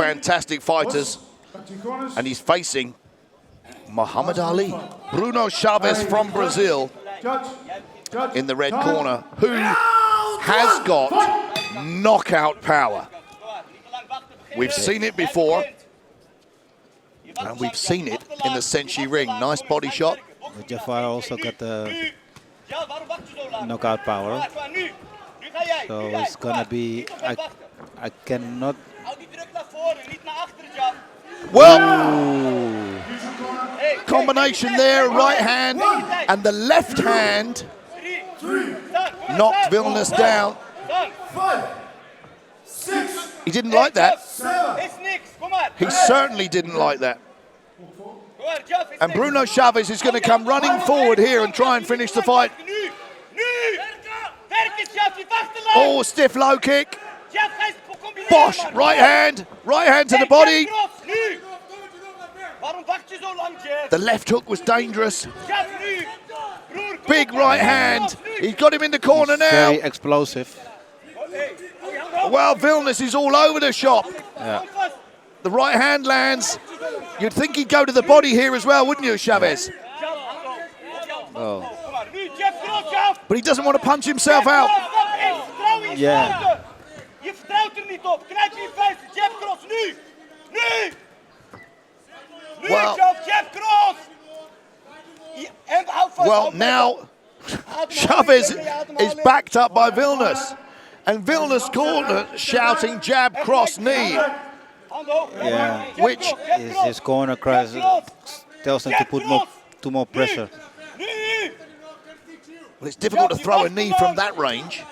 fantastic fighters. And he's facing Muhammad Ali. Bruno Chaves from Brazil in the red corner, who has got knockout power. We've seen it before, and we've seen it in the SENSHI ring. Nice body shot. But Jahfarr also got the knockout power. So it's gonna be, I cannot. Well, combination there, right hand and the left hand knocked Wilnis down. He didn't like that. He certainly didn't like that. And Bruno Chaves is going to come running forward here and try and finish the fight. Oh, stiff low kick. Bosh, right hand to the body. The left hook was dangerous. Big right hand. He's got him in the corner now. Very explosive. Well, Wilnis is all over the shop. Yeah. The right hand lands. You'd think he'd go to the body here as well, wouldn't you, Chaves? Oh. But he doesn't want to punch himself out. Yeah. Well, now Chaves is backed up by Wilnis. And Wilnis' corner shouting jab, cross, knee. Yeah. Which his corner cries tells him to put more pressure. Well, it's difficult to throw a knee from that range.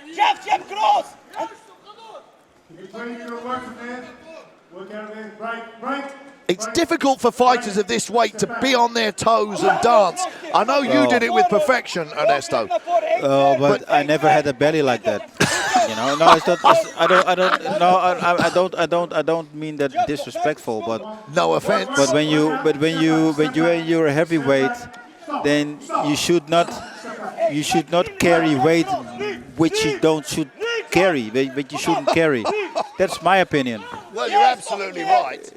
It's difficult for fighters of this weight to be on their toes and dance. I know you did it with perfection, Ernesto. But I never had a belly like that. You know, no, it's not. I don't mean that disrespectful, but no offense. But when you're a heavyweight, then you should not carry weight which you should carry, but you shouldn't carry. That's my opinion. Well, you're absolutely right.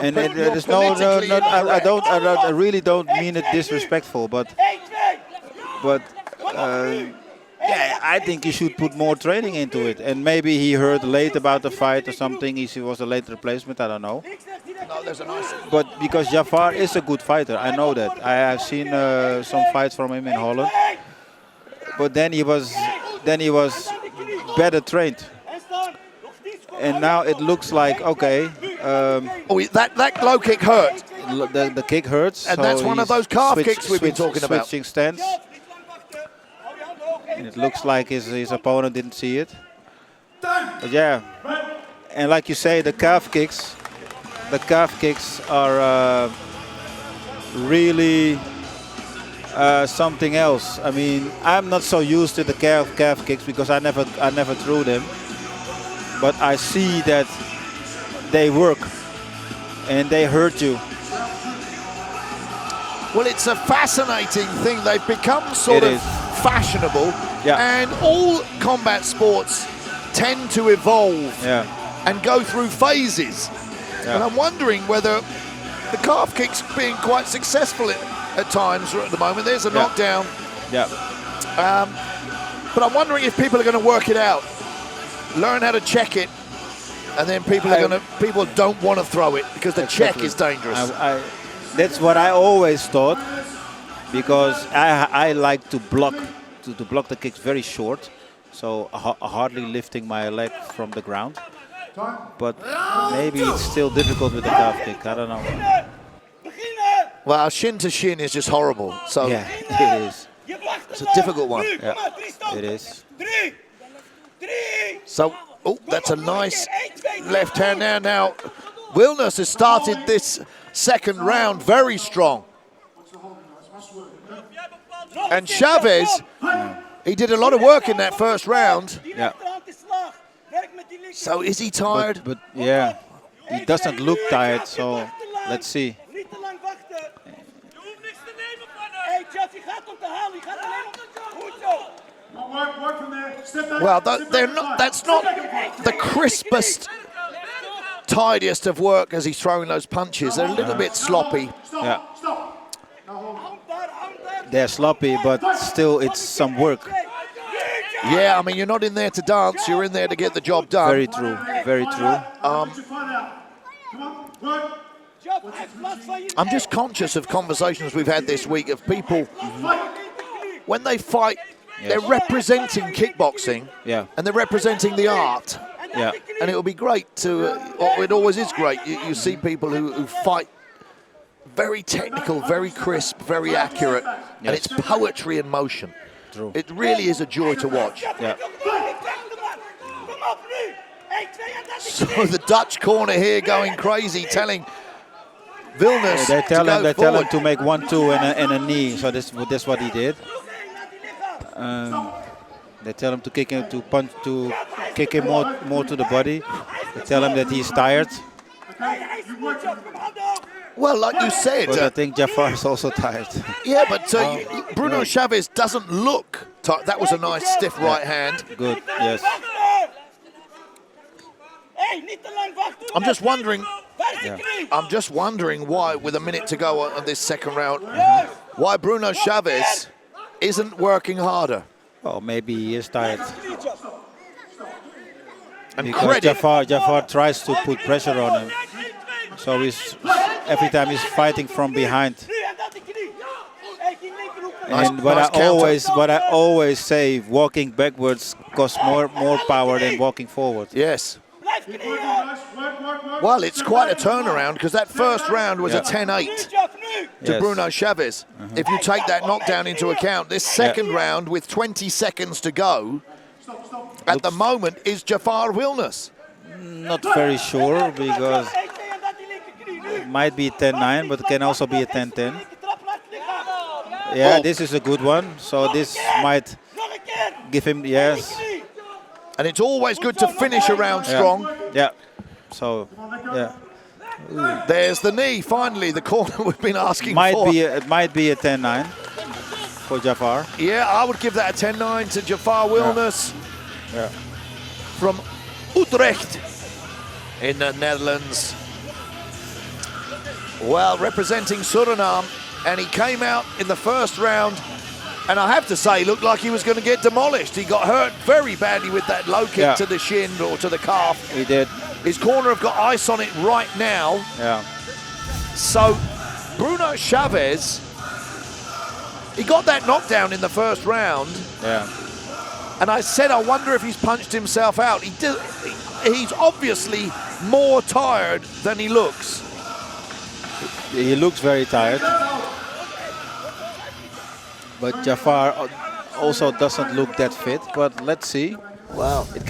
And there's I really don't mean it disrespectful, but yeah, I think you should put more training into it. And maybe he heard late about the fight or something. He was a late replacement. I don't know. No, there's a nice. But because Jahfarr is a good fighter, I know that. I have seen some fights from him in Holland. But then he was better trained. And now it looks like okay. That low kick hurt. The kick hurts. And so that's one of those calf kicks we've been talking about. Switching stance. And it looks like his opponent didn't see it. But yeah, and like you say, the calf kicks are really something else. I mean, I'm not so used to the calf kicks because I never threw them. But I see that they work and they hurt you. Well, it's a fascinating thing. They've become sort of fashionable, and all combat sports tend to evolve and go through phases. And I'm wondering whether the calf kick's being quite successful at times at the moment. There's a knockdown. But I'm wondering if people are going to work it out, learn how to check it, and then people don't want to throw it because the check is dangerous. That's what I always thought, because I like to block the kicks very short, so hardly lifting my leg from the ground. But maybe it's still difficult with the calf kick. I don't know. Well, shin to shin is just horrible. So yeah, it is. It's a difficult one. Yeah, it is. So, that's a nice left hand there. Now, Wilnis has started this second round very strong. And Chaves, he did a lot of work in that first round. Yeah. So is he tired? But yeah, he doesn't look tired, so let's see. Well, that's not the crispest tidiest of work as he's throwing those punches. They're a little bit sloppy. Yeah. They're sloppy, but still it's some work. Yeah, I mean, you're not in there to dance, you're in there to get the job done. Very true, very true. I'm just conscious of conversations we've had this week of people, when they fight, they're representing kickboxing, and they're representing the art. Yeah. And it will be great to, it always is great, you see people who fight very technical, very crisp, very accurate, and it's poetry in motion. True. It really is a joy to watch. Yeah. So the Dutch corner here going crazy, telling Wilnis They tell to him to make 1-2 and a knee. So that's what he did. They tell him to kick him, to punch, to kick him more to the body. They tell him that he's tired. Well, like you said, But I think Jahfarr is also tired. yeah, but Bruno Chaves doesn't look tired. That was a nice stiff right hand. Good, yes. I'm just wondering why, with a minute to go on this second round, why Bruno Chaves isn't working harder. Well, maybe he is tired. And Because Jahfarr tries to put pressure on him. So every time he's fighting from behind. And what I always say, walking backwards costs more power than walking forward. Yes. Well, it's quite a turnaround because that first round was a 10-8 to Bruno Chaves. If you take that knockdown into account, this second round with 20 seconds to go, at the moment, is Jahfarr Wilnis. Not very sure because it might be 10-9, but it can also be a 10-10. Yeah, this is a good one. So this might give him, yes. And it's always good to finish a round strong. Yeah. So, yeah. There's the knee, finally, the corner we've been asking for. It might be a 10-9 for Jahfarr. Yeah, I would give that a 10-9 to Jahfarr Wilnis from Utrecht in the Netherlands. Well, representing Suriname, and he came out in the first round, and I have to say, he looked like he was going to get demolished. He got hurt very badly with that low kick to the shin or to the calf. He did. His corner have got ice on it right now. Yeah. So, Bruno Chaves, he got that knockdown in the first round. Yeah. And I said, I wonder if he's punched himself out. He's obviously more tired than he looks. He looks very tired. But Jahfarr also doesn't look that fit. But let's see. Wow. It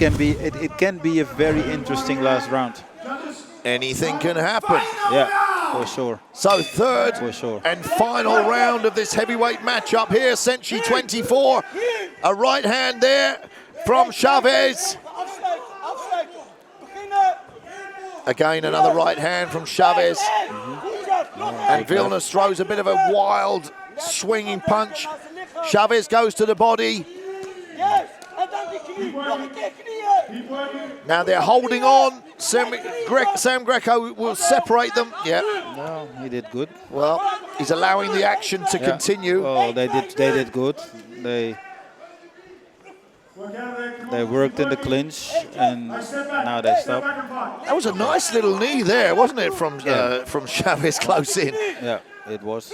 can be a very interesting last round. Anything can happen. Yeah, for sure. So third and final round of this heavyweight matchup here, SENSHI 24. A right hand there from Chaves. Again, another right hand from Chaves. And Wilnis throws a bit of a wild swinging punch. Chaves goes to the body. Now they're holding on. Sam Greco will separate them. Yeah. No, he did good. Well, he's allowing the action to continue. Oh, they did good. They worked in the clinch, and now they stop. That was a nice little knee there, wasn't it, from Chaves close in? Yeah, it was.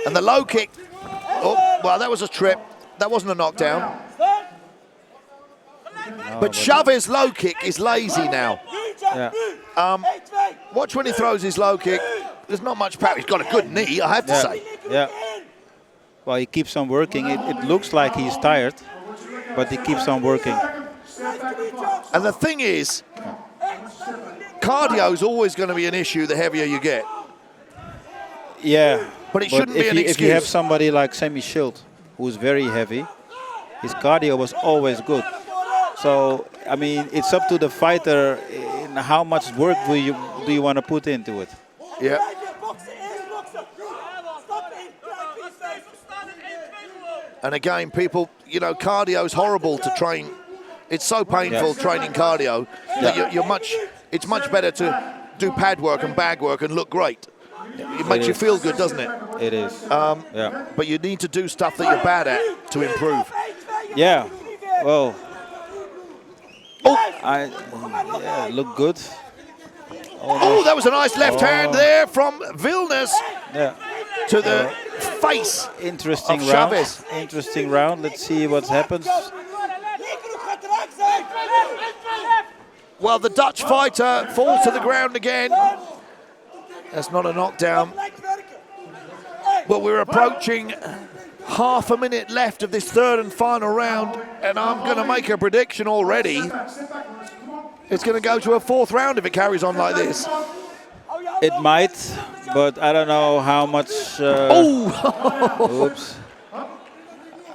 And the low kick. Oh, well, that was a trip. That wasn't a knockdown. But Chaves' low kick is lazy now. Yeah. Watch when he throws his low kick. There's not much power. He's got a good knee, I have to say. Yeah. Well, he keeps on working. It looks like he's tired, but he keeps on working. And the thing is, cardio is always going to be an issue the heavier you get. Yeah. But it shouldn't be an excuse. If you have somebody like Sammy Schild, who's very heavy, his cardio was always good. So, I mean, it's up to the fighter in how much work do you want to put into it. Yeah. And again, people, you know, cardio is horrible to train It's so painful training cardio that it's much better to do pad work and bag work and look great. It makes you feel good, doesn't it? It is. But you need to do stuff that you're bad at to improve. Yeah. Well. Look good. Oh, that was a nice left hand there from Wilnis to the face. Interesting of round. Chaves. Interesting round. Let's see what happens. Well, the Dutch fighter falls to the ground again. That's not a knockdown. Well, we're approaching half a minute left of this third and final round, and I'm going to make a prediction already. It's going to go to a fourth round if it carries on like this. It might, but I don't know how much. Oops.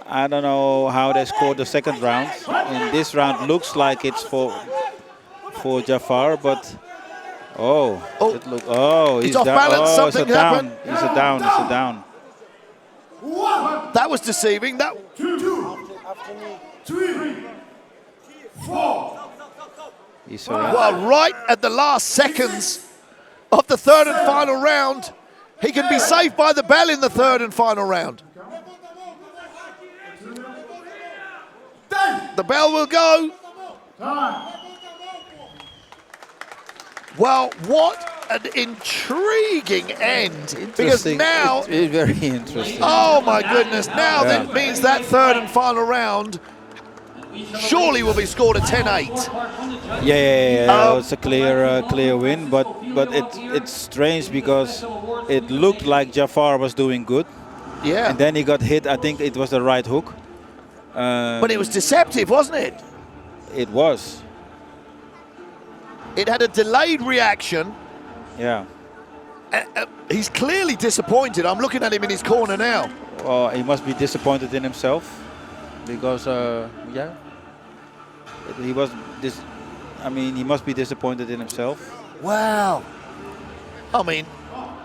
I don't know how they scored the second round. And this round looks like it's for Jahfarr, but he's off down. balance. Something happened. He's a down. He's a down. That was deceiving. That 2, 3, 4. He's well, right at the last seconds of the third and final round, he can be saved by the bell in the third and final round. The bell will go. Well, what an intriguing end. Because now... It's very interesting. Oh, my goodness. Now that means that third and final round surely will be scored a 10-8. Yeah. It's a clear win, but it's strange because it looked like Jahfarr was doing good. Yeah. And then he got hit. I think it was the right hook. But it was deceptive, wasn't it? It was. It had a delayed reaction. Yeah. He's clearly disappointed. I'm looking at him in his corner now. Well, he must be disappointed in himself because, he was he must be disappointed in himself. Wow. I mean,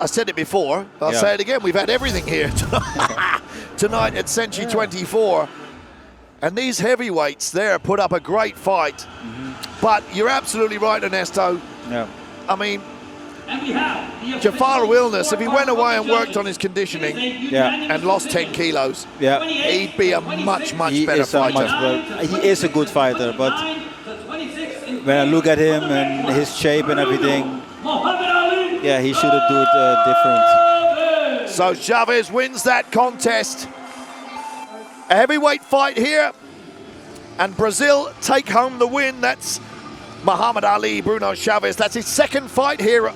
I said it before. I'll say it again. We've had everything here tonight at SENSHI 24. And these heavyweights there put up a great fight. But you're absolutely right, Ernesto. Yeah. I mean, Jahfarr Wilnis, if he went away and worked on his conditioning and lost 10 kilos, he'd be a much better fighter. He is a good fighter, but when I look at him and his shape and everything, he should have done it different. So Chaves wins that contest. A heavyweight fight here, and Brazil take home the win. That's Muhammad Ali, Bruno Chaves. That's his second fight here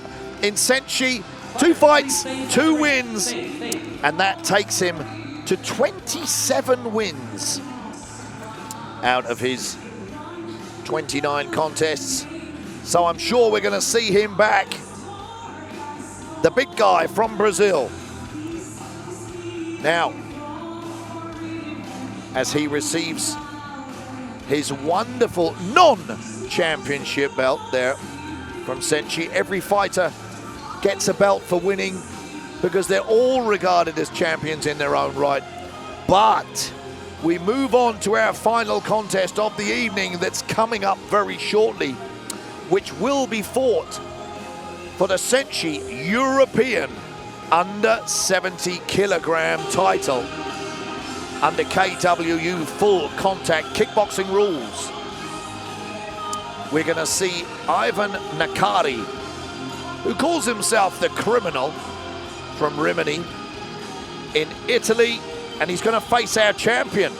in SENSHI. 2 fights, 2 wins, and that takes him to 27 wins out of his 29 contests. So I'm sure we're going to see him back. The big guy from Brazil. Now, as he receives his wonderful non-championship belt there from SENSHI. Every fighter gets a belt for winning because they're all regarded as champions in their own right. But we move on to our final contest of the evening that's coming up very shortly, which will be fought for the SENSHI European under 70 kilogram title under KWU full contact kickboxing rules. We're going to see Ivan Nakari, who calls himself the Criminal, from Rimini in Italy, and he's going to face our champion,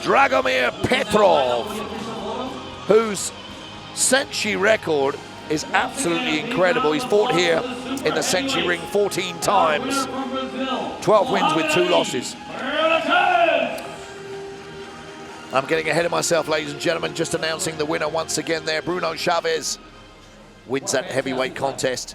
Dragomir Petrov, whose SENSHI record is absolutely incredible. He's fought here in the SENSHI ring 14 times, 12 wins with 2 losses. I'm getting ahead of myself, ladies and gentlemen, just announcing the winner once again there. Bruno Chaves wins that heavyweight contest.